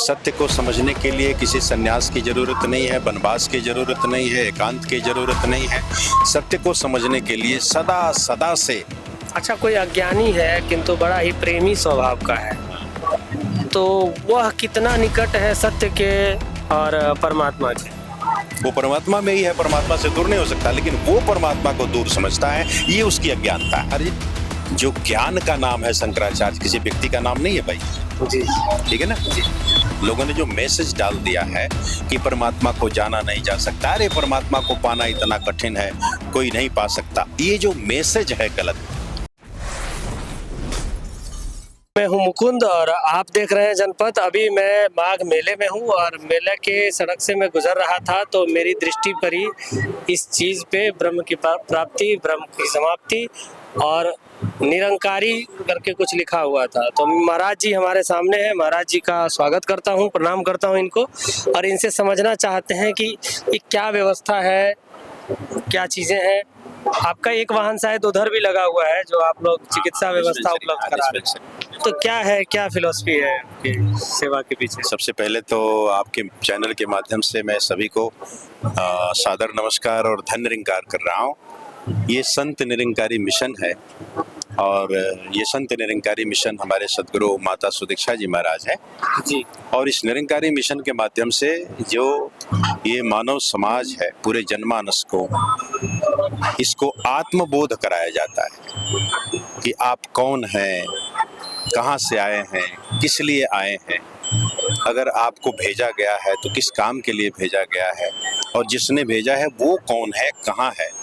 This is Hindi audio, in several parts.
सत्य को समझने के लिए किसी सन्यास की जरूरत नहीं है, वनवास की जरूरत नहीं है, एकांत की जरूरत नहीं है। सत्य को समझने के लिए सदा सदा से अच्छा, कोई अज्ञानी है किंतु बड़ा ही प्रेमी स्वभाव का है, तो वह कितना निकट है सत्य के और परमात्मा के? वो परमात्मा में ही है, परमात्मा से दूर नहीं हो सकता, लेकिन वो परमात्मा को दूर समझता है, ये उसकी अज्ञानता है। अरे जो ज्ञान का नाम है शंकराचार्य, किसी व्यक्ति का नाम नहीं है भाई जी, ठीक है ना जी। लोगों ने जो मैसेज डाल दिया है कि परमात्मा को जाना नहीं जा सकता, अरे परमात्मा को पाना इतना कठिन है, कोई नहीं पा सकता, ये जो मैसेज है गलत। मैं हूं मुकुंद और आप देख रहे हैं जनपद। अभी मैं माघ मेले में हूं और मेले के सड़क से मैं गुजर रहा था तो मेरी दृष्टि पड़ी इस चीज़ पे, ब्रह्म की प्राप्ति, ब्रह्म की समाप्ति और निरंकारी करके कुछ लिखा हुआ था। तो महाराज जी हमारे सामने हैं, महाराज जी का स्वागत करता हूं, प्रणाम करता हूं इनको, और इनसे समझना चाहते हैं कि ये क्या व्यवस्था है, क्या चीज़ें हैं। आपका एक वाहन शायद उधर भी लगा हुआ है जो आप लोग चिकित्सा व्यवस्था उपलब्ध करा रहे हैं, तो क्या है, क्या फिलॉसफी है आपकी सेवा के पीछे? सबसे पहले तो आपके चैनल के माध्यम से मैं सभी को सादर नमस्कार और धन्य निरंकार कर रहा हूँ। ये संत निरंकारी मिशन है और ये संत निरंकारी मिशन हमारे सदगुरु माता सुदीक्षा जी महाराज है जी। और इस निरंकारी मिशन के माध्यम से जो ये मानव समाज है, पूरे जनमानस को इसको आत्मबोध कराया जाता है कि आप कौन हैं, कहाँ से आए हैं, किस लिए आए हैं, अगर आपको भेजा गया है तो किस काम के लिए भेजा गया है, और जिसने भेजा है वो कौन है, कहाँ है।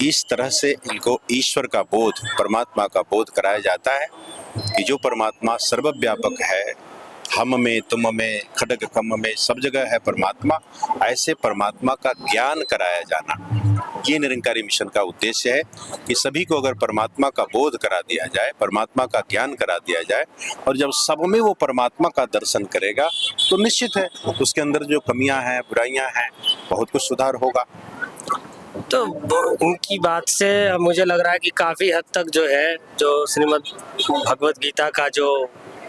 इस तरह से इनको ईश्वर का बोध, परमात्मा का बोध कराया जाता है कि जो परमात्मा सर्वव्यापक है, हम में, तुम में, खड्ग कम में, सब जगह है परमात्मा। ऐसे परमात्मा का ज्ञान कराया जाना, ये निरंकारी मिशन का उद्देश्य है कि सभी को अगर परमात्मा का बोध करा दिया जाए, परमात्मा का ज्ञान करा दिया जाए, और जब सब में वो परमात्मा का दर्शन करेगा तो निश्चित है उसके अंदर जो कमियां हैं, बुराइयां हैं, बहुत कुछ सुधार होगा। तो उनकी बात से मुझे लग रहा है कि काफ़ी हद तक जो है, जो श्रीमद् भगवत गीता का जो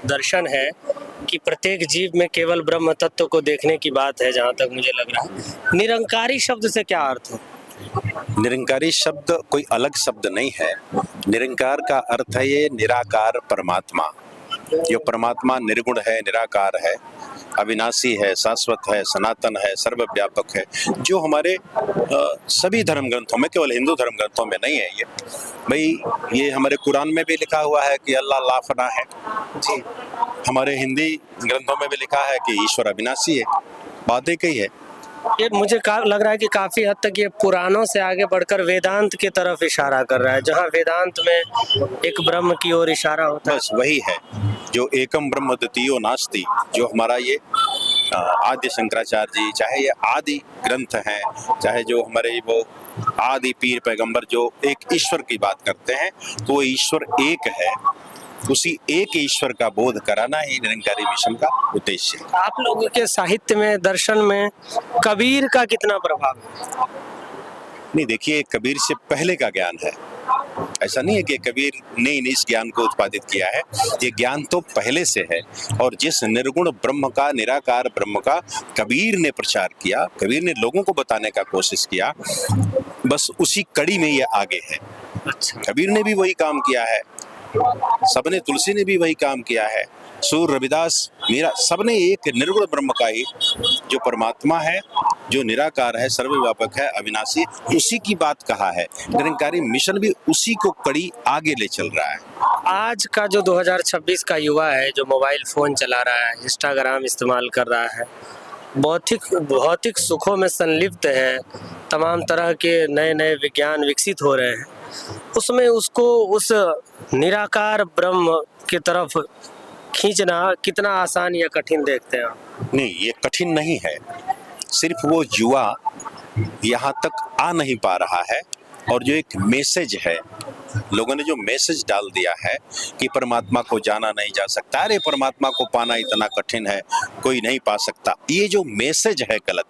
दर्शन है कि प्रत्येक जीव में केवल ब्रह्म तत्व को देखने की बात है, जहाँ तक मुझे लग रहा है। निरंकारी शब्द से क्या अर्थ है? निरंकारी शब्द कोई अलग शब्द नहीं है। निरंकार का अर्थ है ये निराकार परमात्मा। जो परमात्मा निर्गुण है, निराकार है, अविनाशी है, शाश्वत है, सनातन है, सर्वव्यापक है, जो हमारे सभी धर्म ग्रंथों में, केवल हिंदू धर्म ग्रंथों में नहीं है ये भाई, ये हमारे कुरान में भी लिखा हुआ है कि अल्लाह लाफना है जी। हमारे हिंदी ग्रंथों में भी लिखा है कि ईश्वर अविनाशी है। बात एक ही है। ये मुझे लग रहा है कि काफ़ी हद तक ये पुराणों से आगे बढ़कर वेदांत की तरफ इशारा कर रहा है, जहाँ वेदांत में एक ब्रह्म की ओर इशारा होता है। बस वही है जो एकम ब्रह्म द्वितीयो नास्ति, जो हमारा ये आदि शंकराचार्य जी, चाहे ये आदि ग्रंथ हैं, चाहे जो हमारे वो आदि पीर पैगंबर जो एक ईश्वर की बात करते हैं, तो वो ईश्वर एक है। उसी एक ईश्वर का बोध कराना ही निरंकारी मिशन का उद्देश्य है। आप लोगों के साहित्य में, दर्शन में कबीर का कितना प्रभाव है? नहीं, देखिए, कबीर से पहले का ज्ञान है, ऐसा नहीं है कि कबीर ने इस ज्ञान को उत्पादित किया है। ये ज्ञान तो पहले से है, और जिस निर्गुण ब्रह्म का, निराकार ब्रह्म का कबीर ने प्रचार किया, कबीर ने लोगों को बताने का कोशिश किया, बस उसी कड़ी में ये आगे है। कबीर ने भी वही काम किया है, सबने, तुलसी ने भी वही काम किया है, सूर, रविदास, मीरा, सबने एक निर्गुण ब्रह्म का ही, जो परमात्मा है, जो निराकार है, सर्वव्यापक है, अविनाशी, उसी की बात कहा है। निरंकारी मिशन भी उसी को कड़ी आगे ले चल रहा है। आज का जो 2026 का युवा है, जो मोबाइल फोन चला रहा है, इंस्टाग्राम इस्तेमाल कर रहा है, भौतिक सुखों में संलिप्त है, तमाम तरह के नए नए विज्ञान विकसित हो रहे हैं, उसमें उसको उस निराकार ब्रह्म की तरफ खींचना कितना आसान या कठिन देखते हैं आप? नहीं, ये कठिन नहीं है, सिर्फ वो युवा यहाँ तक आ नहीं पा रहा है, और जो एक मैसेज है, लोगों ने जो मैसेज डाल दिया है कि परमात्मा को जाना नहीं जा सकता, अरे परमात्मा को पाना इतना कठिन है, कोई नहीं पा सकता, ये जो मैसेज है गलत,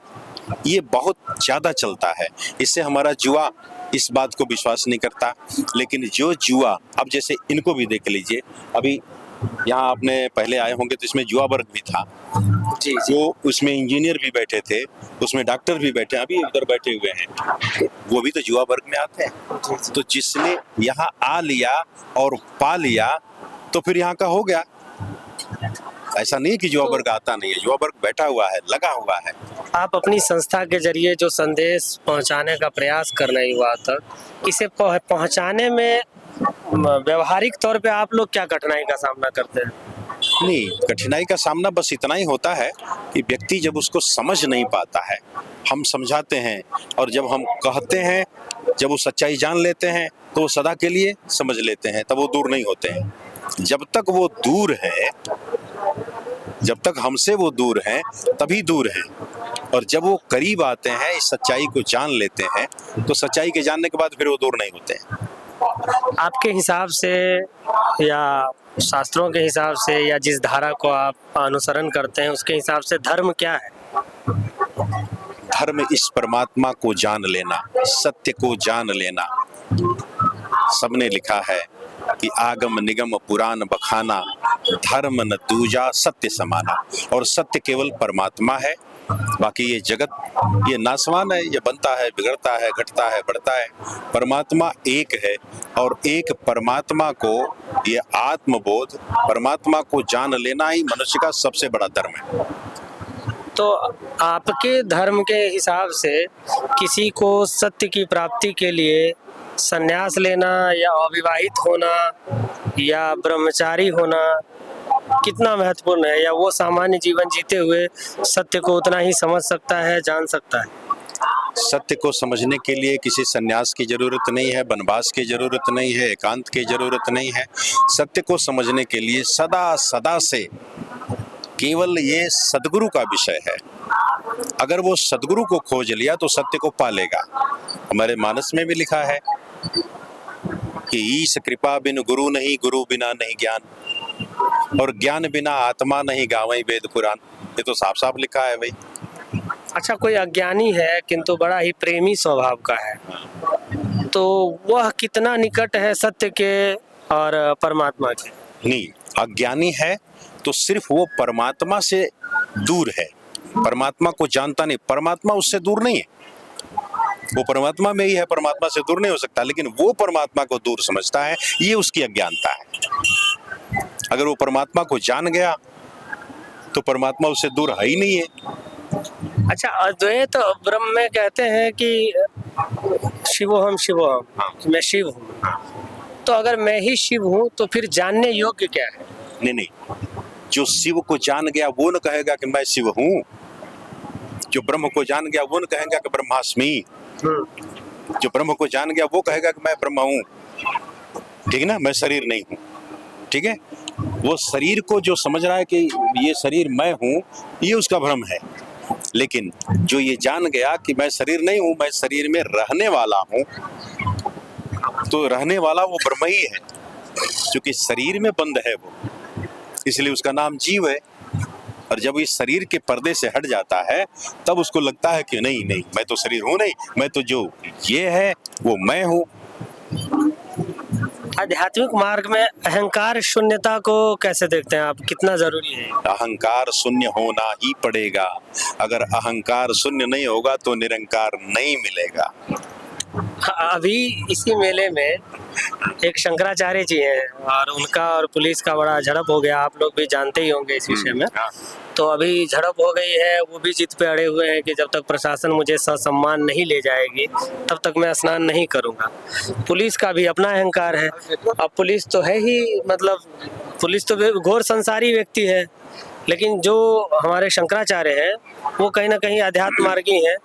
ये बहुत ज़्यादा चलता है। इससे हमारा युवा इस बात को विश्वास नहीं करता। लेकिन जो युवा, अब जैसे इनको भी देख लीजिए, अभी यहाँ आपने पहले आए होंगे तो इसमें युवा वर्ग भी था, जी वो उसमें इंजीनियर भी बैठे थे, उसमें डॉक्टर भी बैठे हैं, अभी उधर बैठे हुए हैं, वो भी तो युवा वर्ग में आते हैं। तो जिसने यहाँ आ लिया और पा लिया तो फिर यहाँ का हो गया। ऐसा नहीं कि युवा वर्ग आता नहीं है, युवा वर्ग बैठा हुआ है, लगा हुआ है। आप अपनी संस्था के जरिए जो संदेश पहुंचाने का प्रयास कर रहे हैं युवा तक, इसे पहुंचाने में व्यवहारिक तौर पे आप लोग क्या कठिनाई का सामना करते हैं? नहीं, कठिनाई का सामना बस इतना ही होता है कि व्यक्ति जब उसको समझ नहीं पाता है, हम समझाते हैं और जब हम कहते हैं, जब वो सच्चाई जान लेते हैं तो वो सदा के लिए समझ लेते हैं, तब वो दूर नहीं होते हैं। जब तक वो दूर है, जब तक हमसे वो दूर हैं तभी दूर हैं, और जब वो करीब आते हैं, इस सच्चाई को जान लेते हैं, तो सच्चाई के जानने के बाद फिर वो दूर नहीं होते हैं। आपके हिसाब से या शास्त्रों के हिसाब से या जिस धारा को आप अनुसरण करते हैं उसके हिसाब से धर्म क्या है? धर्म इस परमात्मा को जान लेना, सत्य को जान लेना। सबने लिखा है कि आगम निगम पुराण बखाना, धर्म न दूजा सत्य समाना। और सत्य केवल परमात्मा है, बाकी ये जगत ये नासवान है, ये बनता है, बिगड़ता है, घटता है, बढ़ता है। परमात्मा एक है और एक परमात्मा को ये आत्मबोध, परमात्मा को जान लेना ही मनुष्य का सबसे बड़ा धर्म है। तो आपके धर्म के हिसाब से किसी को सत्य की प्राप्ति के लिए संन्यास लेना या अविवाहित होना या ब्रह्मचारी होना कितना महत्वपूर्ण है, या वो सामान्य जीवन जीते हुए सत्य को उतना ही समझ सकता है, जान सकता है? सत्य को समझने के लिए किसी सन्यास की जरूरत नहीं है, वनवास की जरूरत नहीं है, एकांत की जरूरत नहीं है। सत्य को समझने के लिए सदा सदा से केवल ये सद्गुरु का विषय है। अगर वो सद्गुरु को खोज लिया तो सत्य को पा लेगा। हमारे मानस में भी लिखा है कि ईश कृपा बिन गुरु नहीं, गुरु बिना नहीं ज्ञान, और ज्ञान बिना आत्मा नहीं गावई वेद पुराण। ये तो साफ साफ लिखा है भाई। अच्छा, कोई अज्ञानी है किंतु बड़ा ही प्रेमी स्वभाव का है, तो वह कितना निकट है सत्य के और परमात्मा के? नहीं, अज्ञानी है तो सिर्फ वो परमात्मा से दूर है, परमात्मा को जानता नहीं। परमात्मा उससे दूर नहीं है, वो परमात्मा में ही है, परमात्मा से दूर नहीं हो सकता, लेकिन वो परमात्मा को दूर समझता है, ये उसकी अज्ञानता है। अगर वो परमात्मा को जान गया तो परमात्मा उससे दूर है ही नहीं है। अच्छा, अद्वैत ब्रह्म में कहते हैं कि शिवोहम शिवोहम, मैं शिव हूँ। तो अगर मैं ही शिव हूँ तो फिर जानने योग्य क्या है? नहीं, जो शिव को जान गया वो न कहेगा कि मैं शिव हूँ। जो ब्रह्म को जान गया वो न कहेगा कि ब्रह्मास्मि। जो ब्रह्म को जान गया वो कहेगा कि मैं ब्रह्म हूँ। ठीक है ना, मैं शरीर नहीं हूँ। ठीक है, वो शरीर को जो समझ रहा है कि ये शरीर मैं हूँ, ये उसका भ्रम है। लेकिन जो ये जान गया कि मैं शरीर नहीं हूँ, मैं शरीर में रहने वाला हूँ, तो रहने वाला वो ब्रह्म ही है, क्योंकि शरीर में बंद है वो, इसलिए उसका नाम जीव है। और जब इस शरीर के पर्दे से हट जाता है तब उसको लगता है कि नहीं नहीं, मैं तो शरीर हूँ नहीं, मैं तो जो ये है वो मैं हूँ। आध्यात्मिक मार्ग में अहंकार शून्यता को कैसे देखते हैं आप, कितना जरूरी है? अहंकार शून्य होना ही पड़ेगा। अगर अहंकार शून्य नहीं होगा तो निरंकार नहीं मिलेगा। अभी इसी मेले में एक शंकराचार्य जी हैं और उनका और पुलिस का बड़ा झड़प हो गया, आप लोग भी जानते ही होंगे इस विषय में। तो अभी झड़प हो गई है, वो भी जिद पे अड़े हुए हैं कि जब तक प्रशासन मुझे ससम्मान नहीं ले जाएगी तब तक मैं स्नान नहीं करूंगा। पुलिस का भी अपना अहंकार है। अब पुलिस तो है ही, मतलब पुलिस तो घोर संसारी व्यक्ति है, लेकिन जो हमारे शंकराचार्य हैं वो कहीं ना कहीं अध्यात्म मार्गी हैं,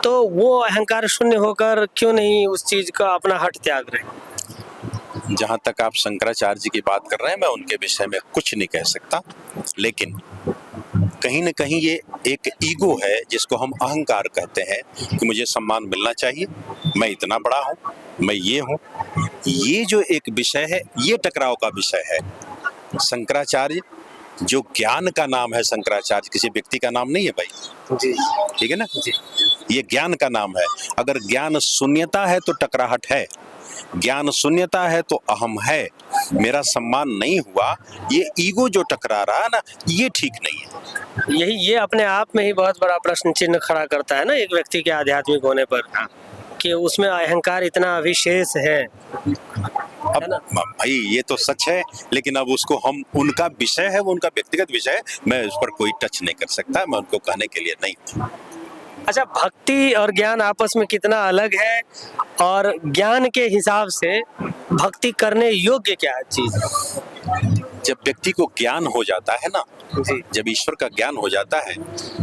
तो वो अहंकार शून्य होकर क्यों नहीं उस चीज का अपना हट त्याग रहे? जहां तक आप शंकराचार्य जी की बात कर रहे हैं, मैं उनके विषय में कुछ नहीं कह सकता, लेकिन कहीं न कहीं ये एक ईगो है जिसको हम अहंकार कहते हैं कि मुझे सम्मान मिलना चाहिए, मैं इतना बड़ा हूँ, मैं ये हूँ। ये जो एक विषय है, ये टकराव का विषय है। शंकराचार्य जो ज्ञान का नाम है, शंकराचार्य किसी व्यक्ति का नाम नहीं है भाई जी, ठीक है ना जी, ये ज्ञान का नाम है। अगर ज्ञान शून्यता है तो टकराहट है, ज्ञान शून्यता है तो अहम है। मेरा सम्मान नहीं हुआ, ये ईगो जो टकरा रहा है ना, ये ठीक नहीं है। ये अपने आप में ही बहुत बड़ा प्रश्न चिन्ह खड़ा करता है ना एक व्यक्ति के आध्यात्मिक होने पर, कि उसमें अहंकार इतना अभिशेष है। अब भाई ये तो सच है, लेकिन अब उसको हम, उनका विषय है, वो उनका व्यक्तिगत विषय है, मैं उस पर कोई टच नहीं कर सकता, मैं उनको कहने के लिए नहीं। अच्छा, भक्ति और ज्ञान आपस में कितना अलग है, और ज्ञान के हिसाब से भक्ति करने योग्य क्या चीज है? जब व्यक्ति को ज्ञान हो जाता है ना जी, जब ईश्वर का ज्ञान हो जाता है,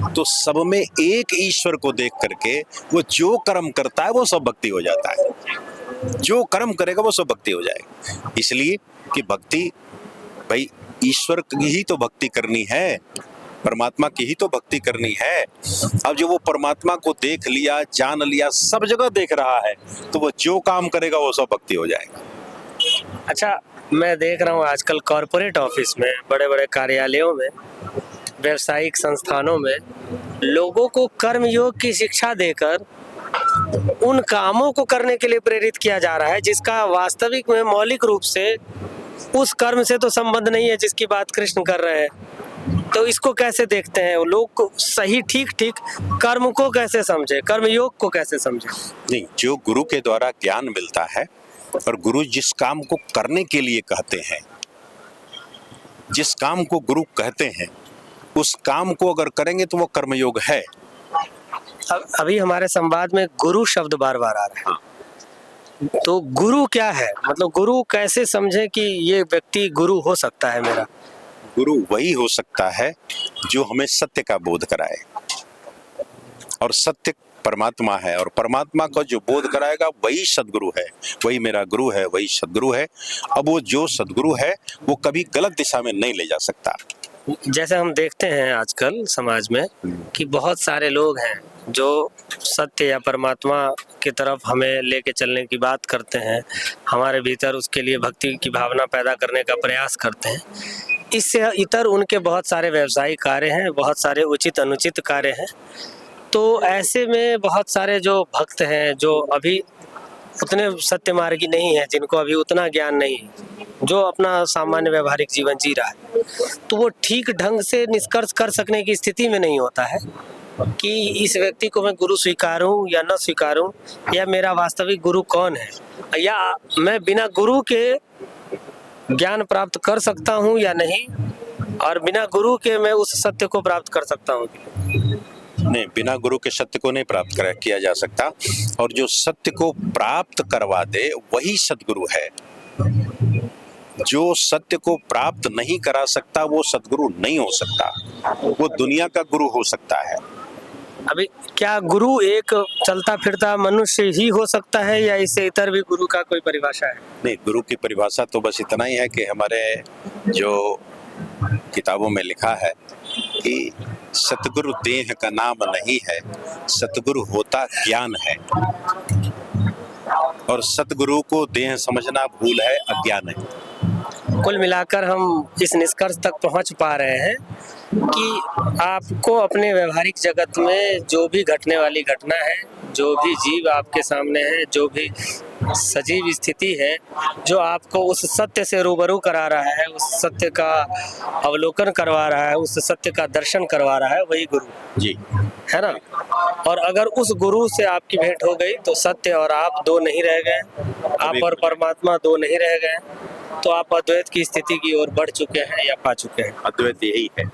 तो सब में एक ईश्वर को देख करके वो जो कर्म करता है वो सब भक्ति हो जाता है। जो कर्म करेगा वो सब भक्ति हो जाएगा। इसलिए कि भक्ति, भाई ईश्वर की ही तो भक्ति करनी है, परमात्मा की ही तो भक्ति करनी है। अब जो वो परमात्मा को देख लिया, जान लिया, सब जगह देख रहा है, तो वो जो काम करेगा वो सब भक्ति हो जाएगा। अच्छा, मैं देख रहा हूँ आजकल कॉरपोरेट ऑफिस में, बड़े बड़े कार्यालयों में, व्यवसायिक संस्थानों में लोगों को कर्मयोग की शिक्षा देकर उन कामों को करने के लिए प्रेरित किया जा रहा है जिसका वास्तविक में मौलिक रूप से उस कर्म से तो संबंध नहीं है जिसकी बात कृष्ण कर रहे हैं। तो इसको कैसे देखते हैं लोग? सही ठीक कर्म को कैसे समझे, कर्मयोग को कैसे समझे? नहीं, जो गुरु के द्वारा ज्ञान मिलता है, और गुरु जिस काम को करने के लिए कहते हैं, जिस काम को गुरु कहते हैं, उस काम को अगर करेंगे तो वो कर्मयोग है। अभी हमारे संवाद में गुरु शब्द बार बार आ रहा है, तो गुरु क्या है? मतलब गुरु कैसे समझे कि ये व्यक्ति गुरु हो सकता है मेरा? गुरु वही हो सकता है जो हमें सत्य का बोध कराए, और सत्य परमात्मा है, और परमात्मा का जो बोध कराएगा वही सदगुरु है, वही मेरा गुरु है, वही सदगुरु है। अब वो जो सदगुरु है वो कभी गलत दिशा में नहीं ले जा सकता। जैसे हम देखते हैं आजकल समाज में कि बहुत सारे लोग हैं जो सत्य या परमात्मा की तरफ हमें लेके चलने की बात करते हैं, हमारे भीतर उसके लिए भक्ति की भावना पैदा करने का प्रयास करते हैं। इससे इतर उनके बहुत सारे व्यवसायिक कार्य हैं, बहुत सारे उचित अनुचित कार्य हैं। तो ऐसे में बहुत सारे जो भक्त हैं जो अभी उतने सत्य मार्गी नहीं है, जिनको अभी उतना ज्ञान नहीं है, जो अपना सामान्य व्यवहारिक जीवन जी रहा है, तो वो ठीक ढंग से निष्कर्ष कर सकने की स्थिति में नहीं होता है कि इस व्यक्ति को मैं गुरु स्वीकारूं या न स्वीकारूं, या मेरा वास्तविक गुरु कौन है, या मैं बिना गुरु के ज्ञान प्राप्त कर सकता हूं या नहीं, और बिना गुरु के मैं उस सत्य को प्राप्त कर सकता हूं। नहीं, बिना गुरु के सत्य को नहीं प्राप्त किया जा सकता, और जो सत्य को प्राप्त करवा दे वही सदगुरु है। जो सत्य को प्राप्त नहीं करा सकता वो सदगुरु नहीं हो सकता, वो दुनिया का गुरु हो सकता है। अभी क्या गुरु एक चलता फिरता मनुष्य ही हो सकता है, या इससे इतर भी गुरु का कोई परिभाषा है? नहीं, गुरु की परिभाषा तो बस इतना ही है कि हमारे जो किताबों में लिखा है कि सतगुरु देह का नाम नहीं है, सतगुरु होता ज्ञान है, और सतगुरु को देह समझना भूल है, अज्ञान है। कुल मिलाकर हम इस निष्कर्ष तक पहुंच पा रहे हैं कि आपको अपने व्यवहारिक जगत में जो भी घटने वाली घटना है, जो भी जीव आपके सामने है, जो भी सजीव स्थिति है, जो आपको उस सत्य से रूबरू करा रहा है, उस सत्य का अवलोकन करवा रहा है, उस सत्य का दर्शन करवा रहा है, वही गुरु जी है ना। और अगर उस गुरु से आपकी भेंट हो गई तो सत्य और आप दो नहीं रह गए, आप और परमात्मा दो नहीं रह गए, तो आप अद्वैत की स्थिति की ओर बढ़ चुके हैं या पा चुके हैं। अद्वैत यही है।